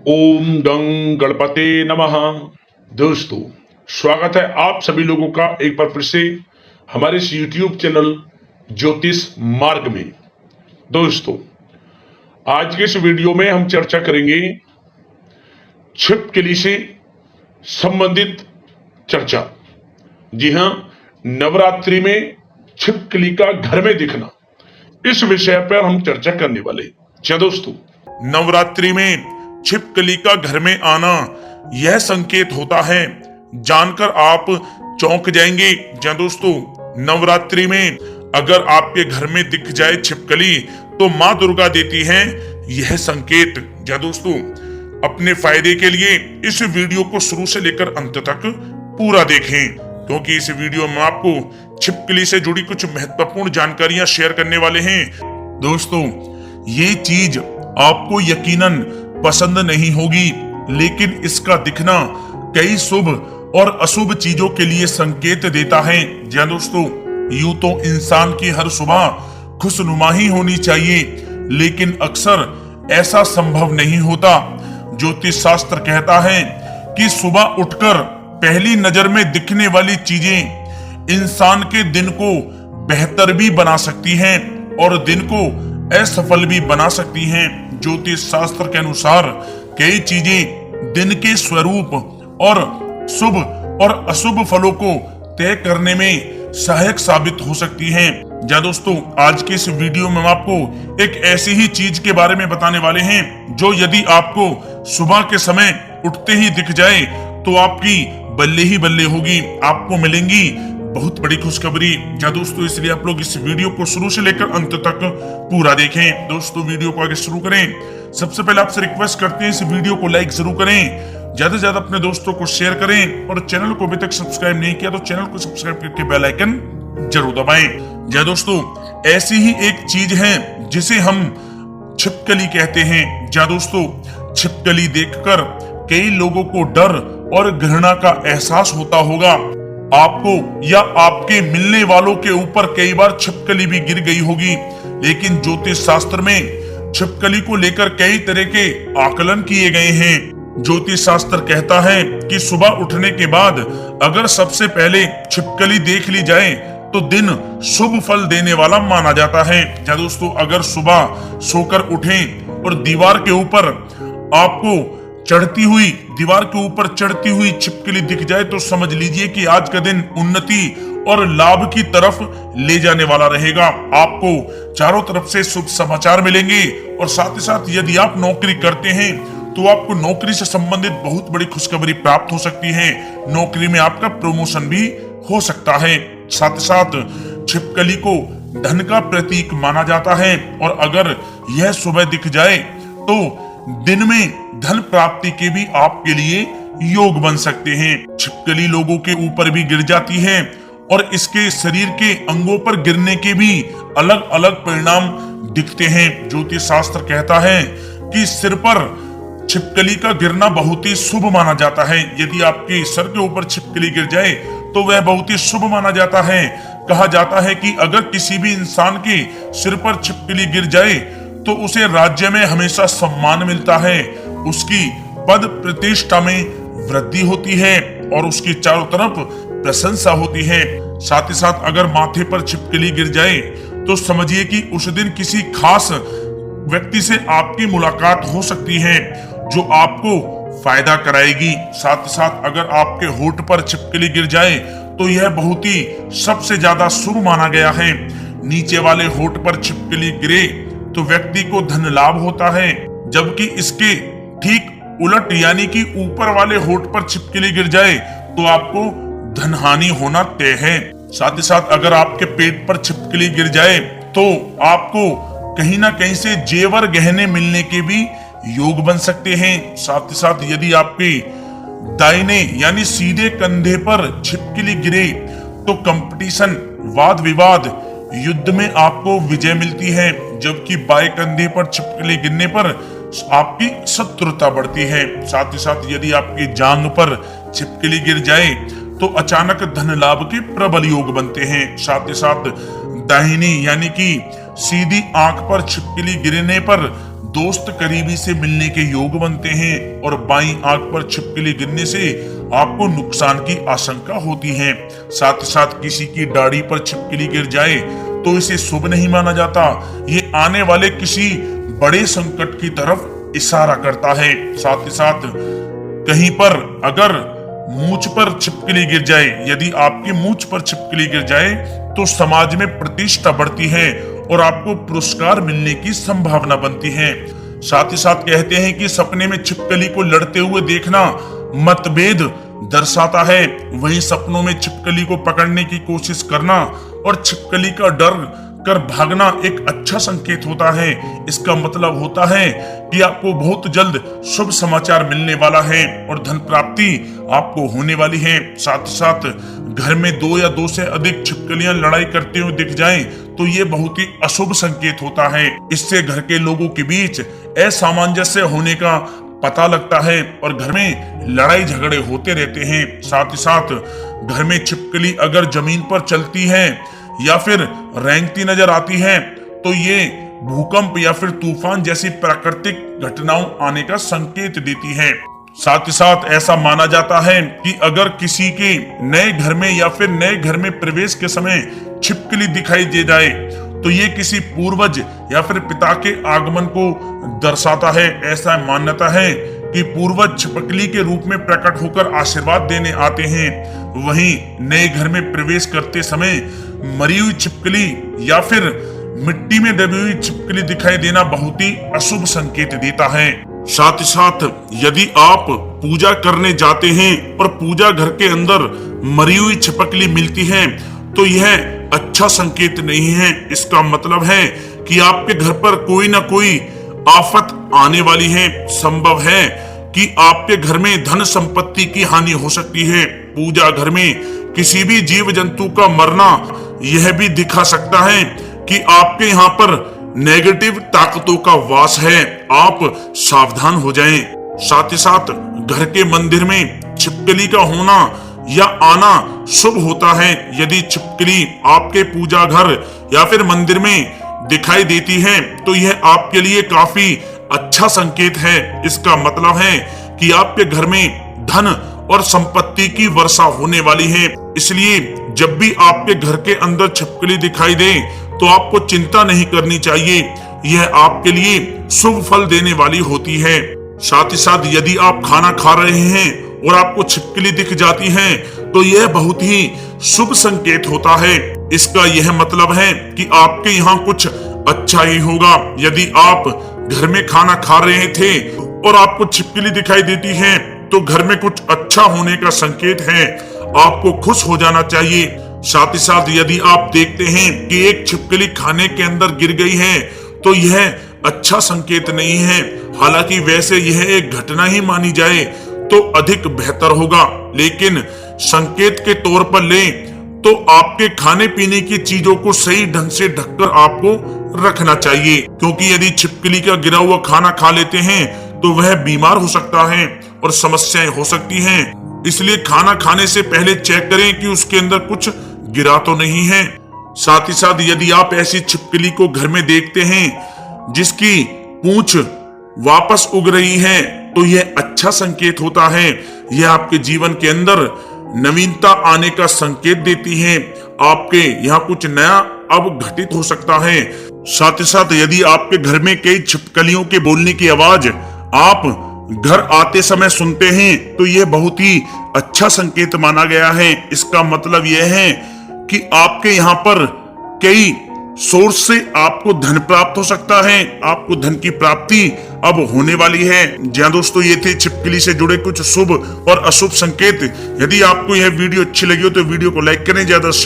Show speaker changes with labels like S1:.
S1: ओम गं गणपते नमः। दोस्तों, स्वागत है आप सभी लोगों का एक बार फिर से हमारे इस YouTube चैनल ज्योतिष मार्ग में। दोस्तों, आज के इस वीडियो में हम चर्चा करेंगे छिपकली से संबंधित चर्चा। जी हां, नवरात्रि में छिपकली का घर में दिखना, इस विषय पर हम चर्चा करने वाले हैं। क्या दोस्तों,
S2: नवरात्रि में छिपकली का घर में आना यह संकेत होता है, जानकर आप चौंक जाएंगे। जी दोस्तों, नवरात्रि में अगर आपके घर में दिख जाए छिपकली तो माँ दुर्गा देती हैं यह संकेत। जी दोस्तों, अपने फायदे के लिए इस वीडियो को शुरू से लेकर अंत तक पूरा देखें, क्योंकि इस वीडियो में आपको छिपकली से जुड़ी कुछ महत्वपूर्ण जानकारियां शेयर करने वाले हैं। दोस्तों, ये चीज आपको यकीनन पसंद नहीं होगी, लेकिन इसका दिखना कई शुभ और अशुभ चीजों के लिए संकेत देता है। जी दोस्तों, यूं तो इंसान की हर सुबह खुशनुमा ही होनी चाहिए, लेकिन अक्सर ऐसा संभव नहीं होता। ज्योतिष शास्त्र कहता है कि सुबह उठकर पहली नजर में दिखने वाली चीजें इंसान के दिन को बेहतर भी बना सकती हैं और दिन को असफल भी बना सकती हैं। ज्योतिष शास्त्र के अनुसार कई चीजें दिन के स्वरूप और शुभ और अशुभ फलों को तय करने में सहायक साबित हो सकती हैं। जा दोस्तों, आज के इस वीडियो में हम आपको एक ऐसी ही चीज के बारे में बताने वाले हैं जो यदि आपको सुबह के समय उठते ही दिख जाए तो आपकी बल्ले ही बल्ले होगी, आपको मिलेंगी बहुत बड़ी खुशखबरी। जा दोस्तों, इसलिए आप लोग इस वीडियो को शुरू से लेकर अंत तक पूरा देखें। दोस्तों, वीडियो को आगे शुरू करें, सबसे पहले आपसे रिक्वेस्ट करते हैं इस वीडियो को लाइक जरूर करें, ज्यादा से ज्यादा अपने दोस्तों को शेयर करें और चैनल को अभी तक सब्सक्राइब नहीं किया तो चैनल को सब्सक्राइब करके बेल आइकन जरूर दबाएं। जा दोस्तों, ऐसी ही एक चीज है जिसे हम छिपकली कहते हैं। जा दोस्तों, छिपकली देखकर कई लोगों को डर और घृणा का एहसास होता होगा। आपको या आपके मिलने वालों के ऊपर कई बार छिपकली भी गिर गई होगी, लेकिन ज्योतिष शास्त्र में छिपकली को लेकर कई तरह के आकलन किए गए हैं। ज्योतिष शास्त्र कहता है कि सुबह उठने के बाद अगर सबसे पहले छिपकली देख ली जाए तो दिन शुभ फल देने वाला माना जाता है। या दोस्तों, अगर सुबह सोकर उठें और दीवार के ऊपर आपको दीवार के ऊपर चढ़ती हुई छिपकली दिख जाए तो समझ लीजिए कि आज का दिन उन्नति और लाभ की तरफ ले जाने वाला रहेगा। आपको चारों तरफ से शुभ समाचार मिलेंगे और साथ ही साथ यदि आप नौकरी करते हैं तो आपको नौकरी से संबंधित बहुत बड़ी खुशखबरी प्राप्त हो सकती है। नौकरी में आपका प्रमोशन भी हो सकता है। साथ ही साथ छिपकली को धन का प्रतीक माना जाता है और अगर यह सुबह दिख जाए तो दिन में धन प्राप्ति के भी आपके लिए योग बन सकते हैं। छिपकली लोगों के ऊपर भी गिर जाती है और इसके शरीर के अंगों पर गिरने के भी अलग अलग परिणाम दिखते हैं। ज्योतिष शास्त्र कहता है कि सिर पर छिपकली का गिरना बहुत ही शुभ माना जाता है। यदि आपके सर के ऊपर छिपकली गिर जाए तो वह बहुत ही शुभ माना जाता है। कहा जाता है कि अगर किसी भी इंसान के सिर पर छिपकली गिर जाए तो उसे राज्य में हमेशा सम्मान मिलता है, उसकी पद प्रतिष्ठा में वृद्धि होती है और उसकी चारों तरफ प्रशंसा होती है। साथ ही साथ अगर माथे पर छिपकली गिर जाए तो समझिए कि उस दिन किसी खास व्यक्ति से आपकी मुलाकात हो सकती है जो आपको फायदा कराएगी। साथ ही साथ अगर आपके होठ पर छिपकली गिर जाए तो यह बहुत ही सबसे ज्यादा शुभ माना गया है। नीचे वाले होठ पर छिपकली गिरे तो व्यक्ति को धन लाभ होता है, जबकि इसके ठीक उलट यानी कि ऊपर वाले होठ पर छिपकली गिर जाए तो आपको धन हानि होना तय है। साथ ही साथ अगर आपके पेट पर छिपकली गिर जाए तो आपको कहीं ना कहीं से जेवर गहने मिलने के भी योग बन सकते हैं। साथ ही साथ यदि आपके दाहिने यानी सीधे कंधे पर छिपकली गिरे तो कंपटीशन, वाद विवाद, युद्ध में आपको विजय मिलती है, जबकि बाएं कंधे पर छिपकली गिरने पर आपकी शत्रुता बढ़ती है। साथ ही साथ यदि आपकी जांघ पर छिपकली गिर जाए तो अचानक धन लाभ के प्रबल योग बनते हैं। साथ ही साथ दाहिनी यानी कि सीधी आंख पर छिपकली गिरने पर दोस्त करीबी से मिलने के योग बनते हैं और बाईं आंख पर छिपकली गिरने से आपको नुकसान की आशंका होती है। साथ ही साथ किसी की दाढ़ी पर छिपकली गिर जाए तो इसे शुभ नहीं माना जाता। ये आने वाले किसी बड़े संकट की तरफ इशारा करता है। साथ ही साथ कहीं पर अगर मूंछ पर छिपकली गिर जाए, यदि आपकी मूंछ पर छिपकली गिर जाए तो समाज में प्रतिष्ठा बढ़ती है और आपको पुरस्कार मिलने की संभावना बनती है। साथ ही साथ कहते हैं कि सपने में छिपकली को लड़ते हुए देखना मतभेद दर्शाता है। वहीं सपनों में छिपकली को पकड़ने की कोशिश करना और छिपकली का डर कर भागना एक अच्छा संकेत होता है। इसका मतलब होता है कि आपको बहुत जल्द शुभ समाचार मिलने वाला है और धन प्राप्ति आपको होने वाली है। साथ ही साथ घर में 2 या 2 से अधिक छिपकलियां लड़ाई करते हुए दिख जाएं तो ये बहुत ही अशुभ संकेत होता है। इससे घर के लोगों के बीच असामंजस्य होने का पता लगता है और घर में लड़ाई झगड़े होते रहते हैं। साथ ही साथ घर में छिपकली अगर जमीन पर चलती है या फिर रेंगती नजर आती है तो ये भूकंप या फिर तूफान जैसी प्राकृतिक घटनाओं आने का संकेत देती है। साथ ही साथ ऐसा माना जाता है कि अगर किसी के नए घर में या फिर नए घर में प्रवेश के समय छिपकली दिखाई दे जाए तो ये किसी पूर्वज या फिर पिता के आगमन को दर्शाता है। ऐसा मान्यता है कि पूर्वज छिपकली के रूप में प्रकट होकर आशीर्वाद देने आते हैं। वहीं नए घर में प्रवेश करते समय मरी हुई छिपकली या फिर मिट्टी में दबी हुई छिपकली दिखाई देना बहुत ही अशुभ संकेत देता है। साथ ही साथ यदि आप पूजा करने जाते हैं और पूजा घर के अंदर मरी हुई छिपकली मिलती है तो यह अच्छा संकेत नहीं है। इसका मतलब है कि आपके घर पर कोई ना कोई आफत आने वाली है। संभव है कि आपके घर में धन संपत्ति की हानि हो सकती है। पूजा घर में किसी भी जीव जंतु का मरना यह भी दिखा सकता है कि आपके यहाँ पर नेगेटिव ताकतों का वास है। आप सावधान हो जाएं। साथ ही साथ घर के मंदिर में छिपकली का होना या आना शुभ होता है। यदि छिपकली आपके पूजा घर या फिर मंदिर में दिखाई देती है तो यह आपके लिए काफी अच्छा संकेत है। इसका मतलब है कि आपके घर में धन और संपत्ति की वर्षा होने वाली है। इसलिए जब भी आपके घर के अंदर छिपकली दिखाई दे तो आपको चिंता नहीं करनी चाहिए। यह आपके लिए शुभ फल देने वाली होती है। साथ ही साथ यदि आप खाना खा रहे हैं और आपको छिपकली दिख जाती है तो यह बहुत ही शुभ संकेत होता है। इसका यह मतलब है कि आपके यहाँ कुछ अच्छा ही होगा। यदि आप घर में खाना खा रहे थे और आपको छिपकली दिखाई देती है तो घर में कुछ अच्छा होने का संकेत है। आपको खुश हो जाना चाहिए। साथ ही साथ यदि आप देखते हैं कि एक छिपकली खाने के अंदर गिर गई है तो यह अच्छा संकेत नहीं है। हालांकि वैसे यह एक घटना ही मानी जाए तो अधिक बेहतर होगा, लेकिन संकेत के तौर पर लें तो आपके खाने पीने की चीजों को सही ढंग से ढककर आपको रखना चाहिए, क्योंकि यदि छिपकली का गिरा हुआ खाना खा लेते हैं तो वह बीमार हो सकता है और समस्याएं हो सकती हैं। इसलिए खाना खाने से पहले चेक करें कि उसके अंदर कुछ गिरा तो नहीं है। साथ ही साथ यदि आप ऐसी छिपकली को घर में देखते हैं जिसकी पूंछ वापस उग रही है तो यह अच्छा संकेत होता है। यह आपके जीवन के अंदर नवीनता आने का संकेत देती है। आपके यहाँ कुछ नया अब घटित हो सकता है। साथ ही साथ यदि आपके घर में कई छिपकलियों के बोलने की आवाज आप घर आते समय सुनते हैं तो यह बहुत ही अच्छा संकेत माना गया है। इसका मतलब यह है कि आपके यहाँ पर कई सोर्स से आपको धन प्राप्त हो सकता है। आपको धन की प्राप्ति अब होने वाली है। जी हाँ दोस्तों, ये थे छिपकली से जुड़े कुछ शुभ और अशुभ संकेत। यदि आपको यह वीडियो अच्छी लगी हो तो वीडियो को लाइक करें, ज्यादा शेयर